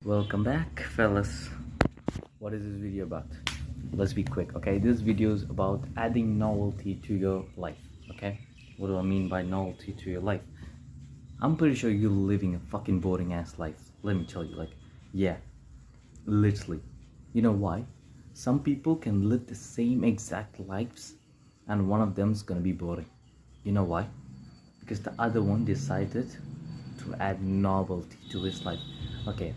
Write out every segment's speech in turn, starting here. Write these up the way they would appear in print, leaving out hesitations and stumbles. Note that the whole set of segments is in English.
Welcome back, fellas. What is this video about? Let's be quick, okay? This video is about adding novelty to your life, okay? What do I mean by novelty to your life? I'm pretty sure you're living a fucking boring ass life. Let me tell you, yeah, literally. You know why? Some people can live the same exact lives and one of them's gonna be boring. You know why? Because the other one decided to add novelty to his life. Okay,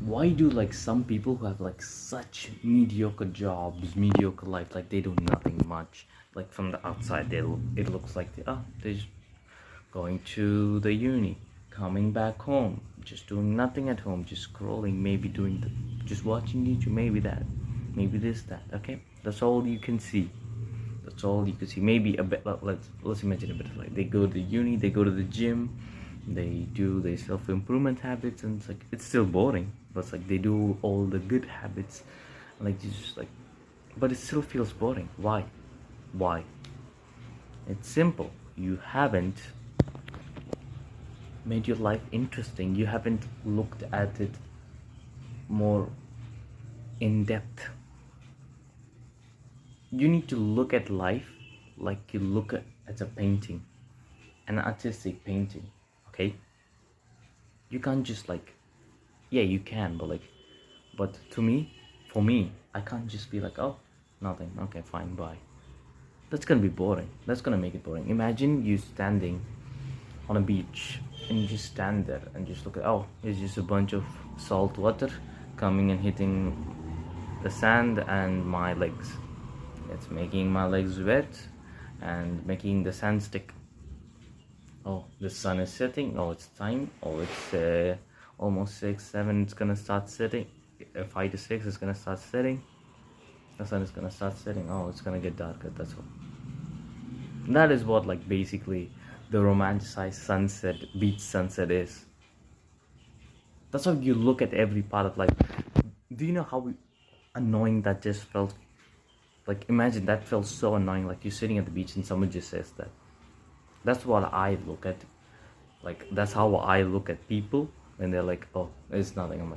why do some people who have such mediocre jobs, mediocre life, they do nothing much, from the outside it looks like they're just going to the uni, coming back home, just doing nothing at home, just scrolling, maybe just watching YouTube, maybe that, maybe this, that. Okay, that's all you can see. That's all you can see. Maybe a bit. Let's imagine a bit they go to the uni, they go to the gym, they do their self-improvement habits, and it's still boring, but they do all the good habits, but it still feels boring. Why? It's simple. You haven't made your life interesting. You haven't looked at it more in depth. You need to look at life like you look at a painting, an artistic painting. Okay, you can't just yeah, you can, but for me, I can't just be oh, nothing, okay, fine, bye. That's gonna be boring. That's gonna make it boring. Imagine you standing on a beach and you just stand there and just look at, oh, it's just a bunch of salt water coming and hitting the sand and my legs. It's making my legs wet and making the sand stick. Oh, the sun is setting. Oh, it's time. Oh, it's almost 6, 7. It's gonna start setting. 5 to 6. It's gonna start setting. The sun is gonna start setting. Oh, it's gonna get darker. That's all. That is what basically the romanticized sunset, beach sunset is. That's how you look at every part of life. Do you know how annoying that just felt? Imagine that felt so annoying. You're sitting at the beach and someone just says that. That's what I look at. That's how I look at people when they're oh, it's nothing. I'm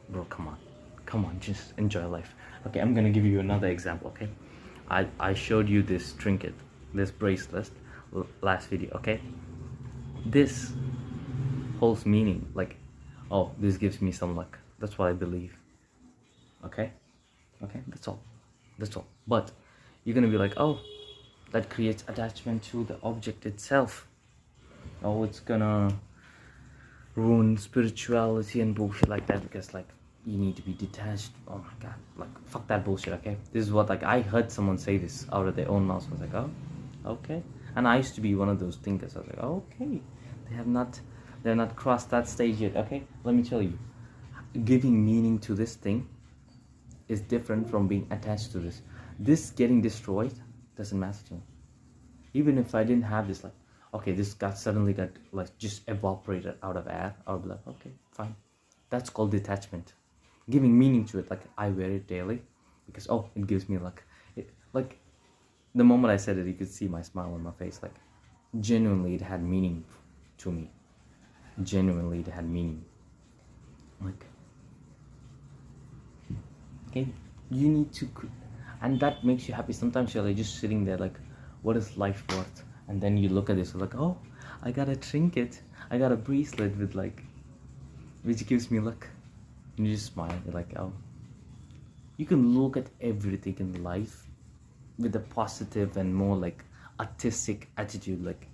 bro, come on, just enjoy life. Okay, I'm gonna give you another example. Okay, I showed you this trinket, this bracelet last video. Okay, this holds meaning. Oh, this gives me some luck. That's what I believe. Okay, that's all. But you're gonna be oh, that creates attachment to the object itself. Oh, it's gonna ruin spirituality and bullshit like that, because you need to be detached. Oh my god, fuck that bullshit. Okay, this is what I heard someone say this out of their own mouth. I was oh, okay. And I used to be one of those thinkers. I was okay, they're not crossed that stage yet. Okay, let me tell you, giving meaning to this thing is different from being attached to this getting destroyed doesn't matter to me. Even if I didn't have this, okay, this suddenly got just evaporated out of air, I would be okay, fine. That's called detachment. Giving meaning to it. I wear it daily because oh, it gives me the moment I said it, you could see my smile on my face. Genuinely it had meaning to me. Genuinely it had meaning. Okay, you need to, and that makes you happy. Sometimes you're just sitting there what is life worth? And then you look at this, oh, I got a trinket, I got a bracelet with which gives me luck. And you just smile. You're oh, you can look at everything in life with a positive and more artistic attitude, like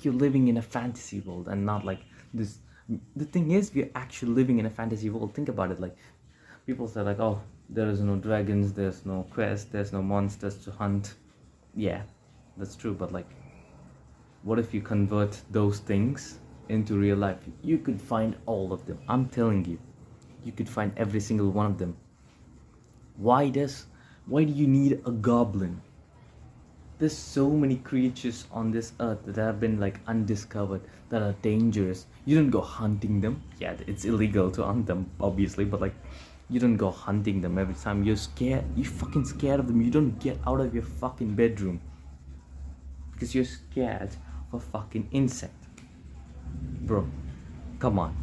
you're living in a fantasy world and not this. The thing is, we're actually living in a fantasy world. Think about it. People say oh, there is no dragons, there's no quest, there's no monsters to hunt. Yeah, that's true, but what if you convert those things into real life? You could find all of them. I'm telling you, you could find every single one of them. Why do you need a goblin? There's so many creatures on this earth that have been undiscovered, that are dangerous. You don't go hunting them. Yeah, it's illegal to hunt them, obviously, but you don't go hunting them every time. You're scared. You're fucking scared of them. You don't get out of your fucking bedroom because you're scared of a fucking insect. Bro, come on.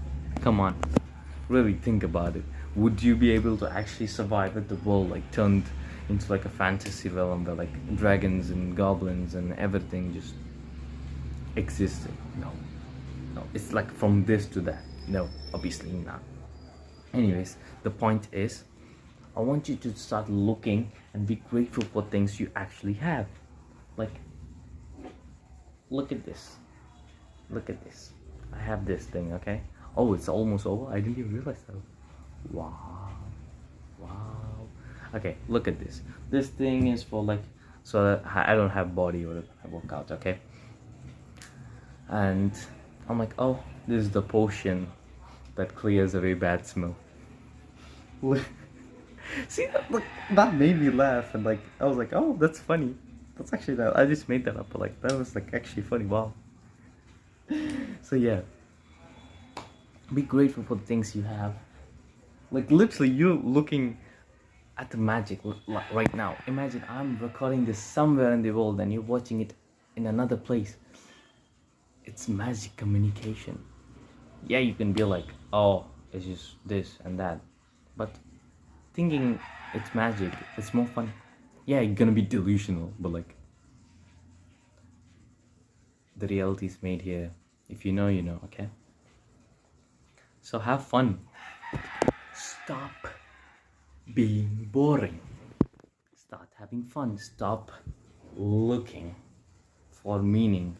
really think about it. Would you be able to actually survive if the world like turned into like a fantasy realm where like dragons and goblins and everything just existed? No, no, it's like from this to that. No, obviously not. Anyways, the point is, I want you to start looking and be grateful for things you actually have. Like, look at this. Look at this. I have this thing, okay? Oh, it's almost over. I didn't even realize that. Wow. Wow. Okay, look at this. This thing is for like, so that I don't have body or I work out, okay? And I'm like, oh, this is the potion that clears away bad smell. See, that made me laugh, and like I was like, oh, that's funny. That's actually that. I just made that up, but like that was like actually funny. Wow. So yeah, be grateful for the things you have. Like literally, you're looking at the magic right now. Imagine I'm recording this somewhere in the world, and you're watching it in another place. It's magic communication. Yeah, you can be like, oh, it's just this and that, but thinking it's magic, it's more fun. Yeah, you're gonna be delusional, but like the reality is made here. If you know, you know, okay? So have fun. Stop being boring. Start having fun. Stop looking for meaning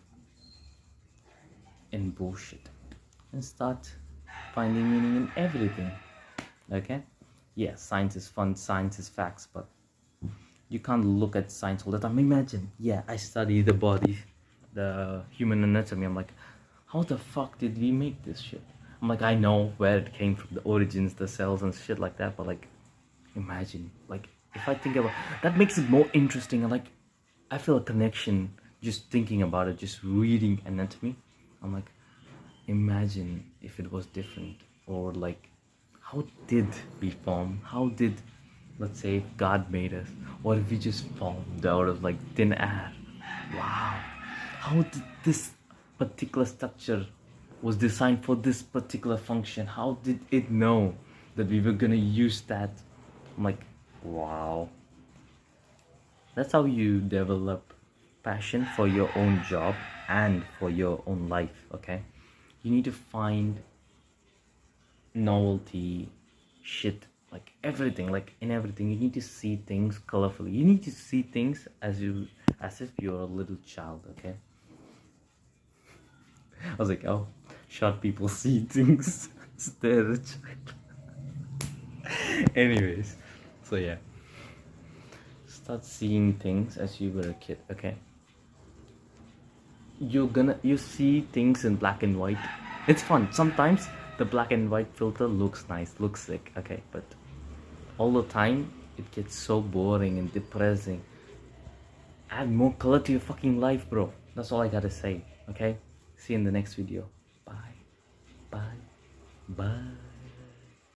in bullshit and start finding meaning in everything. Okay? Yeah, science is fun, science is facts, but you can't look at science all the time. Imagine, yeah, I study the body, the human anatomy. I'm like, how the fuck did we make this shit? I'm like, I know where it came from, the origins, the cells and shit like that, but like, imagine, like, if I think about that, makes it more interesting. And like, I feel a connection just thinking about it, just reading anatomy. I'm like, imagine if it was different, or like, how did we form? How did, let's say, if God made us, or if we just formed out of like thin air? Wow, how did this particular structure was designed for this particular function? How did it know that we were gonna use that? I'm like, wow. That's how you develop passion for your own job and for your own life, okay? You need to find novelty, shit, like everything, like in everything. You need to see things colorfully. You need to see things as if you're a little child, okay? I was like, oh, short people see things. They're a child. Anyways, so yeah. Start seeing things as you were a kid, okay? You see things in black and white. It's fun. Sometimes the black and white filter looks nice, looks sick, okay? But all the time, it gets so boring and depressing. Add more color to your fucking life, bro. That's all I gotta say, okay? See you in the next video. Bye. Bye. Bye.